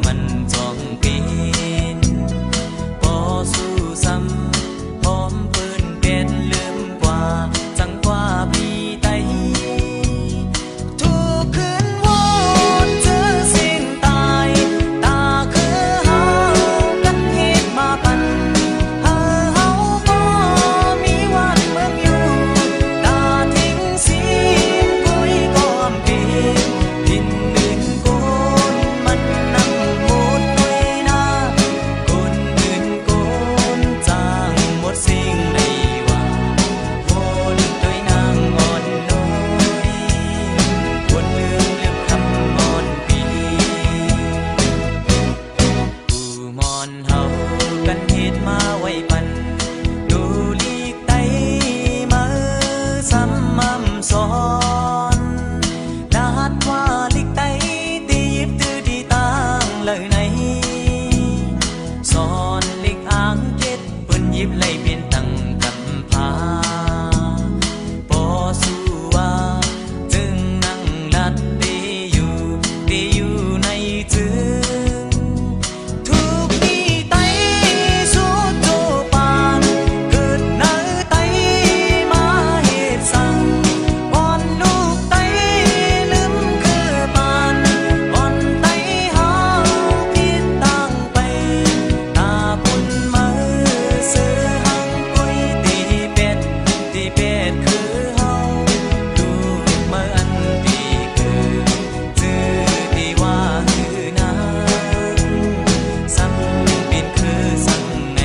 มันจ้องปีนพอสู้ซ้ำพร้อมปืนเปลี่ยนลืมกว่าจังกว่าพี่ไตทุกคืนวอนเจอสิ่งตายตาคือเฮากันเหตุมาปันเฮาบ่มีวันเมืองอยู่ตาทิ้งสิกุยก้อมปีดินอื่นโกนมันนำหมดด้วยนาคนอื่นโกนจางหมดสิ่งใดว่าวนด้วยนางอ่อนน้อยวนลืมลึกคำอ่อนปีผู้มอนเฮากันเหตุมาไว้ปันดูลีกไตมาซ้ำมั่มซ้อนดาดว่าลีกไตตียิบตื้อดีต่างเลยไหนสอนลีกอ่างเก็ดปืนยิบไล่เปลี่ยนตั้งกำพาพอสู้ว่าจึงนั่งลัดตีอยู่ในจึงทุกที่ไตสู้โจปานเกิดเนื้อไตมาเหตุสั่งอ่อนลูกไตลืมคือปานอ่อนไตเฮาผิดตั้งไปตาปุ่นมือซื้อหังกุยตีเป็ดคือเฮาลูกเมื่ออันปีคือจื้อที่ว่าคือนางซ้ำเป็นคือสั่งไหน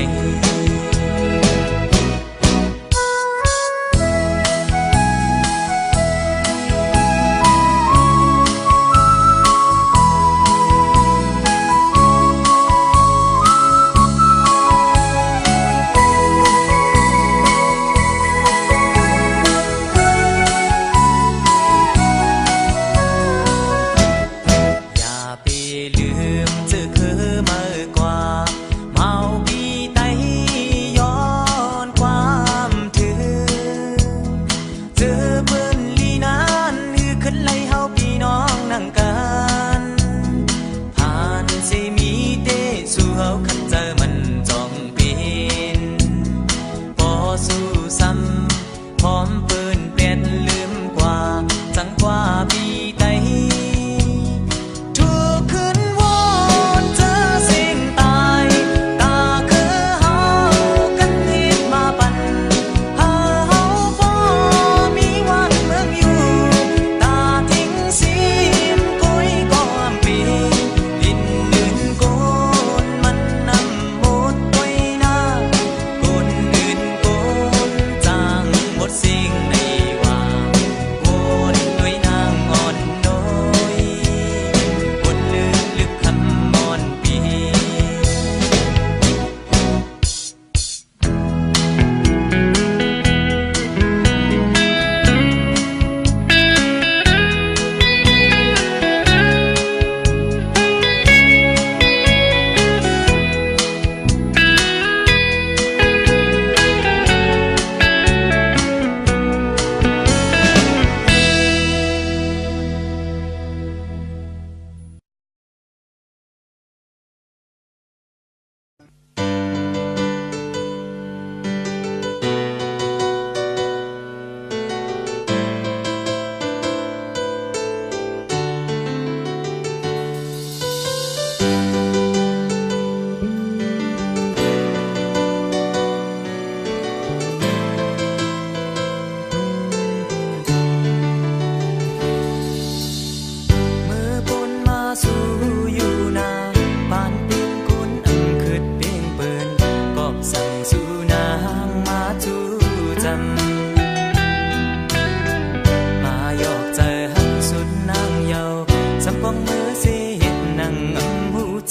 อย่าไปลืมเจอคือเมื่อกว่าเมาปีไตย้อนความถึงเจอเปิ้นลีนานฮือขึ้นไล่เฮาพี่น้องนั่งกันผ่านสิมีเตสู่เฮาคันเจอมันจ้องปีนพอสู้ซ้ำพร้อมปืนเปลี่ยนลืมกว่าจังกว่าพี่ไตทุกคืนวอนเจอสิ่งตายตาคือเฮากันเหตุมาปันเฮาบ่มีวันเมืองอยู่ตาทิ้งสิมกุยก้อมปีดินอื่นโกนมันนำหมดด้วยนาคนอื่นโกนจางหมดสิ่งในว่าวนด้วยนางอ่อนน้อยวนลืมลึกคำอ่อนปี จ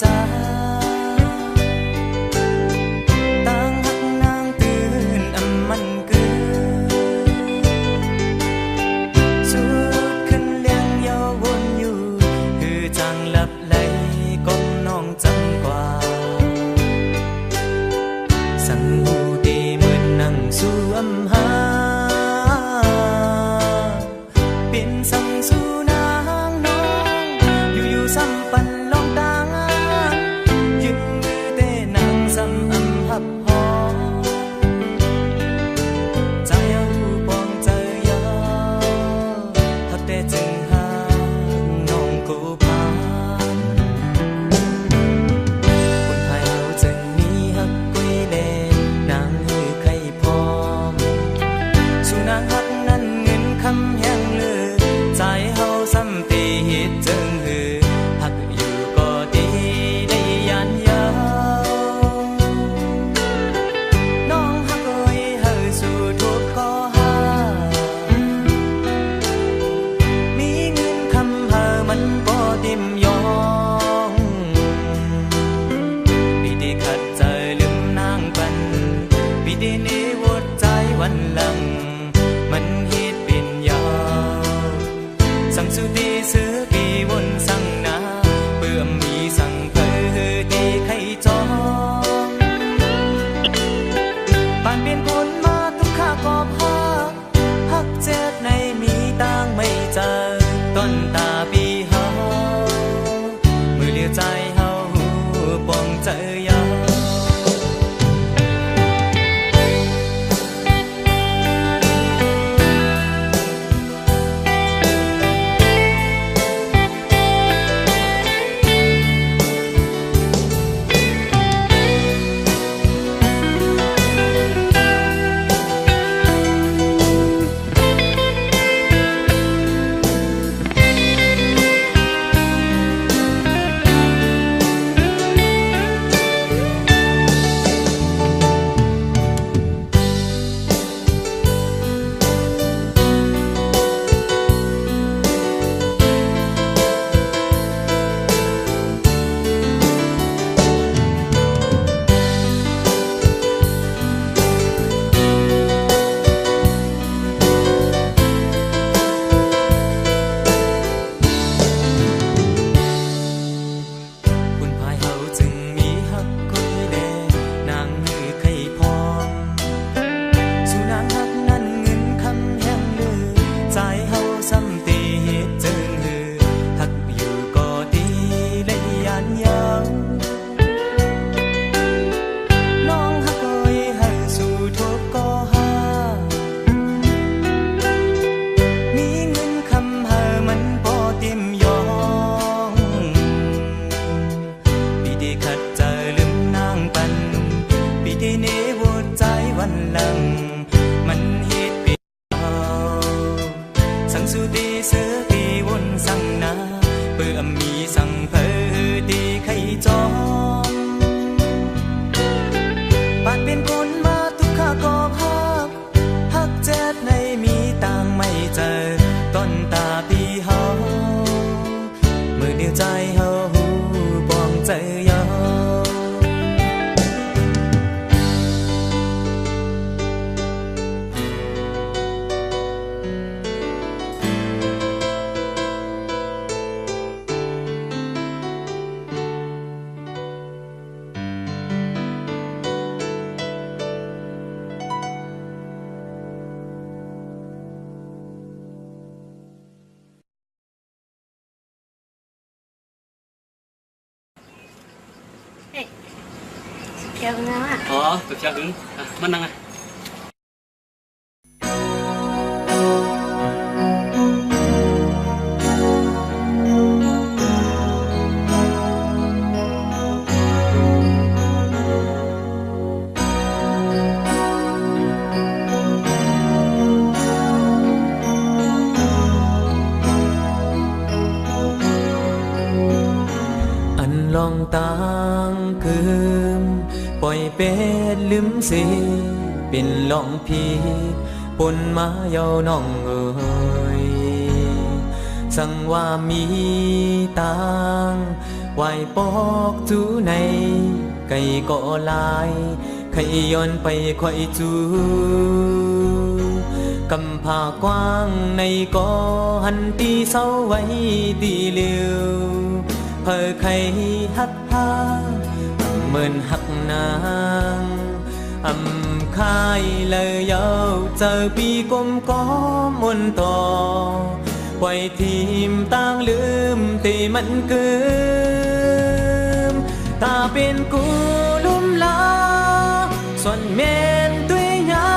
เกี่ยวนะ อ๋อตัวเชียร์หึงอ่ะมันนั่งไงอันลองตางคืนปล่อยเป็ดลืมสิเป็นลองพีปนมาเยาน้องเอ๋ยสั่งว่ามีตางไหวปอกจูในไก่ก็ลายไข่ย้อนไปควายจูกำผากว้างในก็หันตีเศร้าไว้ตีเลียวเพอใครหักพาเหมือนหักนางคายเลยเยาเจอปีกลมก็มนต่อปล่อยทีมต่างลืมตีมันเกิมตาเป็นกูลุ่มลาส่วนเมนตัวยา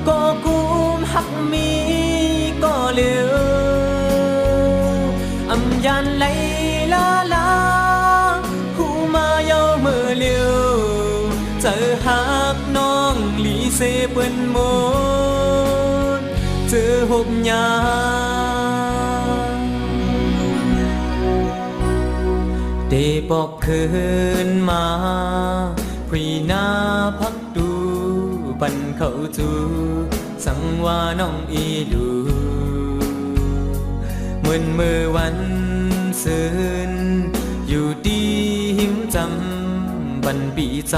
ก็กุมหักมีก็เหลือยันไหลลาลาหูมาเยาเมื่อเลียวเจอหักน้องหลีเสเปิ้นโมนเจอหบยาเดปอกคืนมาพี่นาพักดูปันเขาจูสังว่าน้องอีดูเหมือนเมื่อวันซืนอยู่ดีหิมจำบันปีใจ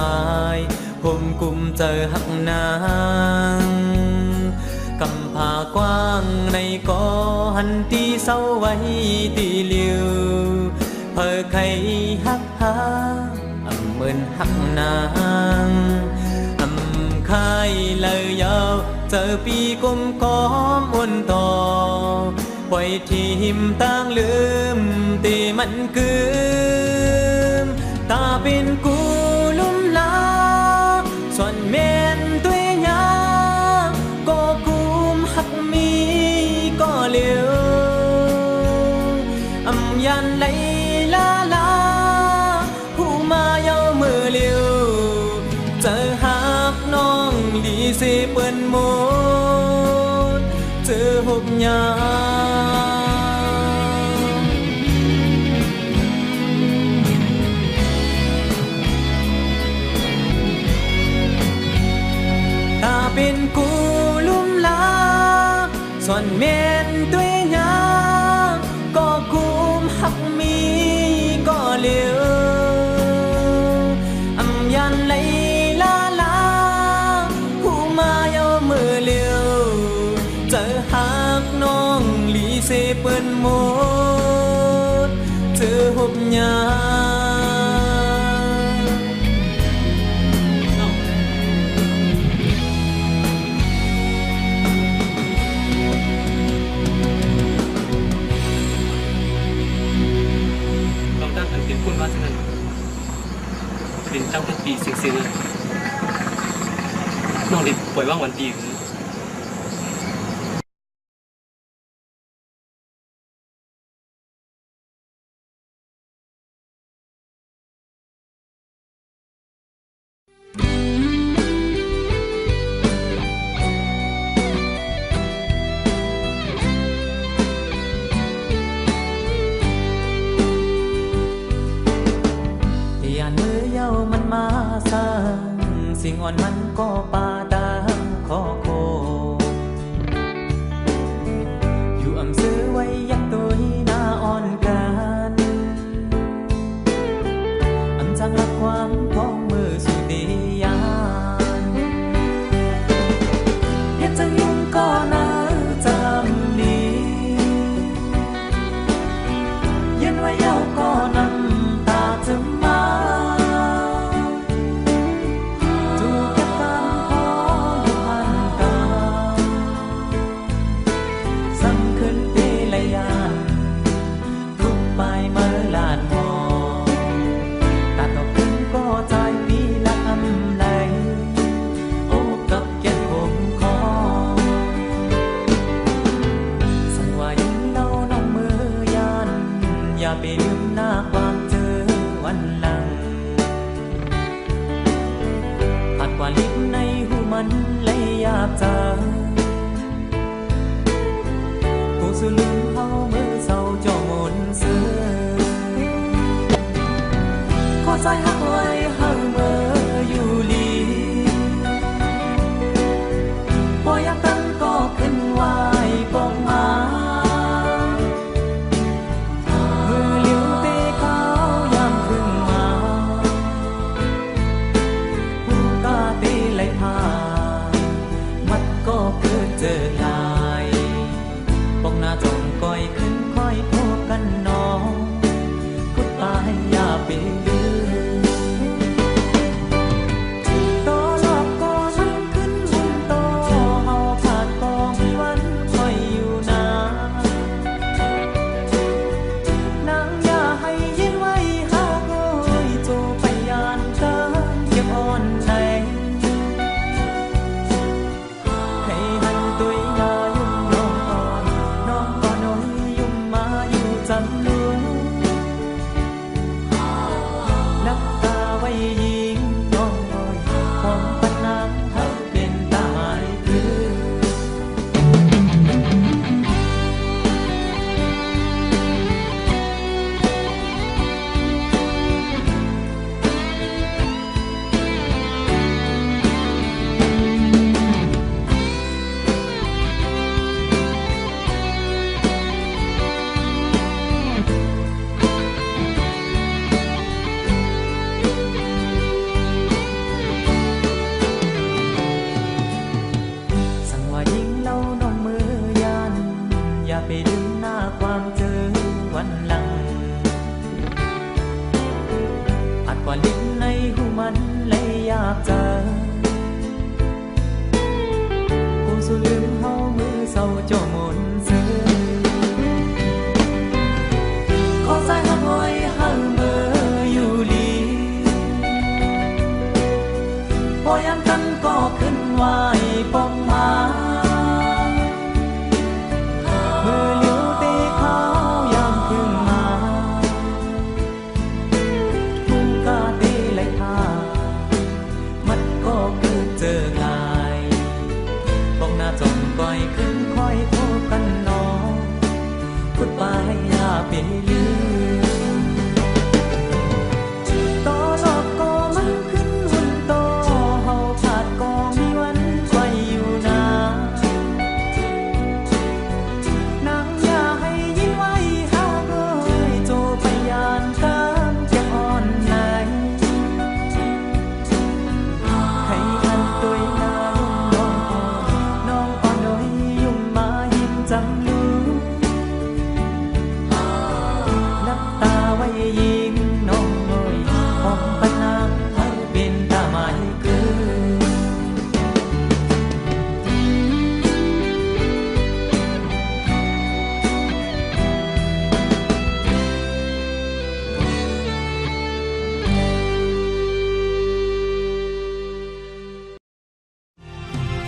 ผมกุมเจอหักนางกำผากว้างในก็หันตีเศร้าไว้ตีเลียวเพอใครหักหาเหมือนหักนางคายเลยยาวเจอปีกลมก้อมวนต่อปล่อยทีมต่างลืมตีมันกึมตาเป็นกูลุ่มลาส่วนเมนตัวยาก็กุมหักมีก็เหลียวยันไหลลาลาหูมาเยาเมื่อเลียวเจอหักน้องดีเสเปิ้นโมดเจอหบยาเป็นกูลุ่มลาส่วนเมนตัวยาก็กุมหักมีก็เหลียวยันไหลลาลาหูมาเยาเมื่อเลียวเจอหักน้องหลีเสเปิ้นโมดเจอหบยาคุณว่าฉะนั้นเป็นเจ้าพันปีเสียงๆน้องเด็กป่วยว่างวันปีสิ่งอ่อนมันก็ปาตามขอโคอยู่อำซื้อไว้ยักตัวหน้าอ่อนกันจังรักความพ้องมือสุดียานเฮ็ดจังยุ่งก็น่าจำดียันไว้เย้าก็นำตาจะมาใจ ว่าลิ้นในหูมันเลยอยากจะผู้สุลืมเฮามือเศร้าจ่อมนเสือขอใจหักไว้เฮาเมื่ออยู่ลีพออยากตั้งก็ขึ้นไหวปองมามือเหลียวเตะขาวยามพึ่งมาผู้กาเตะไหลผ่านมัดก็เกิดเจอลายปองหน้าจงก้อยขึ้นค่อยพบกันน้องก็ตายอย่าไปลืมต่อหลอกก็มันขึ้นหุ่นโตเฮาขาดก็มีวันค่อยอยู่นานางอย่าให้ยินไว้เฮาโอยจูไปยานเติมเก็บอ่อนในให้หันตุยหน้ายุ่มน้องอ่อนน้องก็น้อยยุ่มมาอยู่จำลืมนับตาไว้ยิงน้องอ่อยความปัญหาเฮาเป็นตาหมายคือ สั่งว่ายิงเล่าน้องมือยันอย่าไปดึงหน้าความเจอวันหลังอาจว่าลิ้นในหูมันเลยอยากจะกูสู้ลืมเฮามือเศร้าจ่อมนเสือขอใจหักไว้หักเมื่ออยู่ลีพอยามกันก็ขึ้นไหวปองมามือเหลียวเตะขาวยามพึ่งมาทุ่งกาเตะไหลผ่านมันก็เกิดเจอลายปองหน้าจงก้อยขึ้นค่อยพบกันน้องพูดไปอย่าไปลืมต่อหลอกก็มันขึ้นหุ่นโตเฮาขาดก็มีวันค่อยอยู่นานางอย่าให้ยินไว้เฮาเอ้ยโจไปยานตามแก้อ่อนไหนให้อันตุยหน้าลุ่มน้องอ่อนน้อยยุ่มมายิ้มจำลืมนับตาไว้ยิงน้องเอ้ยมองปัญหาให้เป็นตาหมายคือ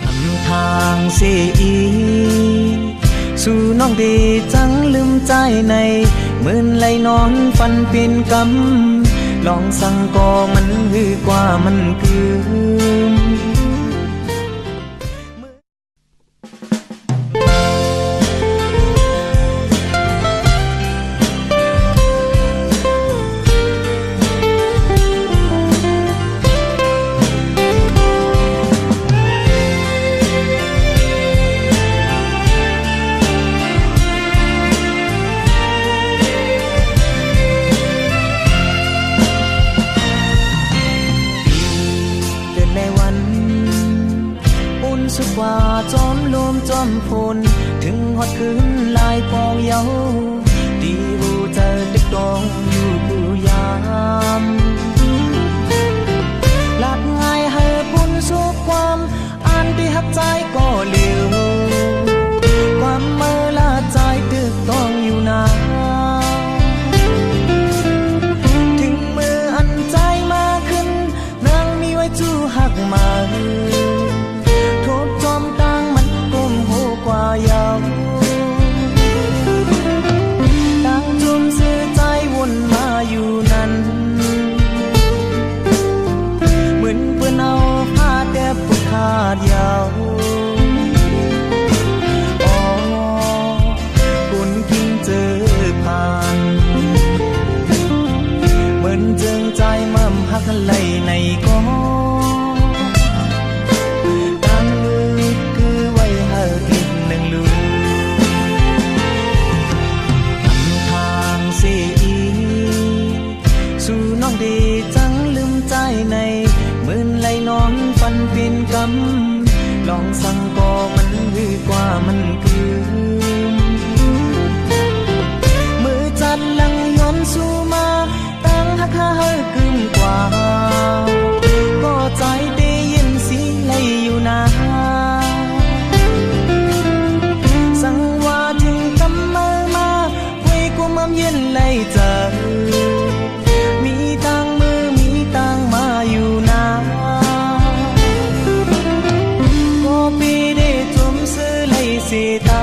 ทำทางเสียอีสู่น้องดีจังลืมใจในมื่นไหลนอนฟันเป็นกำลองสั่งก็มันหือกว่ามันคือ สุดกว่าจอมลมจอมพลถึงฮอดคืนลายปองเยาดีหูเจอดึกดองอยู่ผู้ยามหลับง่ายให้บุญสุขความอ่านที่หักใจก็เหลวความเมื่อลาใจตึกต้องอยู่นานถึงมืออันใจมาขึ้นนางมีไว้จู้หักมาจอมกลางมันก้มหูกว่ายาวดังจุ่มสื่อใจวนมา มั่มหักไหลในก็ตั้งมือคือไว้หาอีกหนึ่งลูกทางเสียสู่น้องดีจังลืมใจในมืนไหลนอนฟันเป็นกำลองสั่งก็มันหือกว่ามันคือมือจัดลังย้อนสู่มาตั้งหักหาเฮอกึ่มกว่าก็ใจได้ยินเสียงไหลอยู่นาสั่งว่าถึงกำมือมาไว้กว่ามั่มเย็นไหลเจอมีตังมือมีตังมาอยู่นาก็ปีได้จมซื้อไหลเสียตา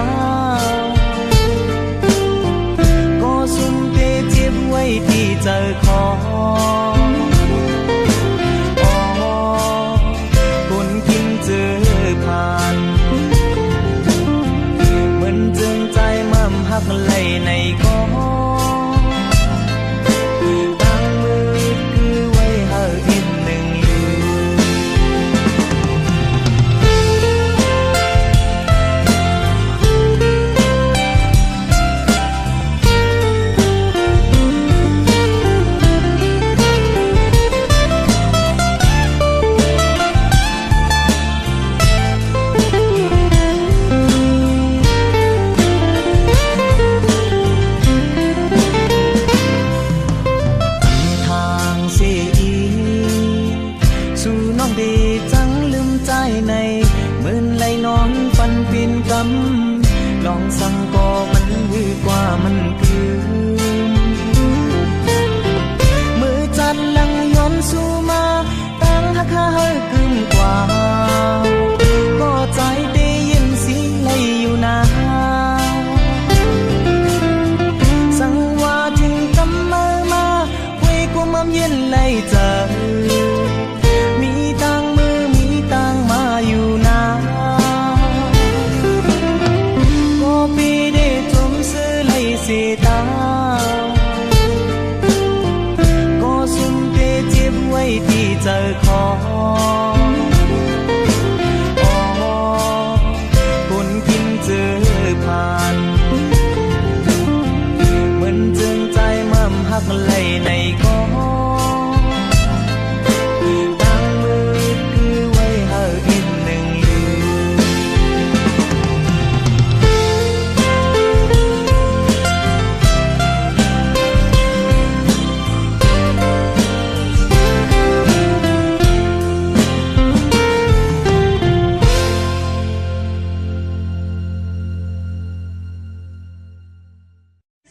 ก็สุ่มเตเจ็บไว้ที่เจอคอคนกินเจอผ่านเหมือนจึงใจมั่มหักไหลในก็ตั้งมือคือไว้หาอีกหนึ่งลืทางเสียอีสู่น้องดีจังลืมใจในมืนไหลนอนฟันเป็นกำลองสั่งก็มันหือกว่ามันคือมือจัดลังย้อนสู่มาตั้งหักหาเฮอกึ่มกว่าก็ใจได้ยินเสียงไหลอยู่นาสั่งว่าถึงกำมือมาไว้กว่ามั่มเย็นไหลเจอมีตังมือมีตังมาอยู่นาก็ปีได้จมซื้อไหลเสียตาก็สุ่มเตเจ็บไว้ที่เจอคอคนกินเจอผ่านเหมือนจึงใจมั่มหักไหลในก็ตั้งมือคือไว้หาอีกหนึ่งลื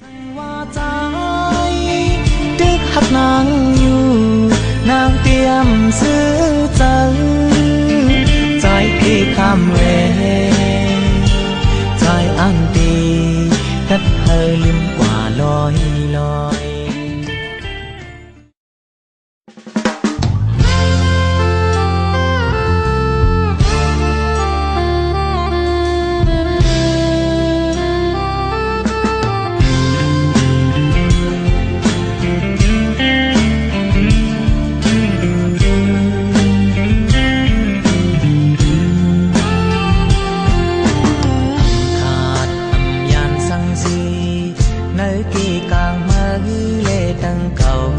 สั่งว่าใจดึกหักนางอยู่นางเตรียมซื้อเจอใจพี่คำเวใจอันดีกัดเธอลืมกว่าลอยลอย nơi kia càng mơ lệ đằng cầu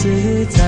ซื้อใจ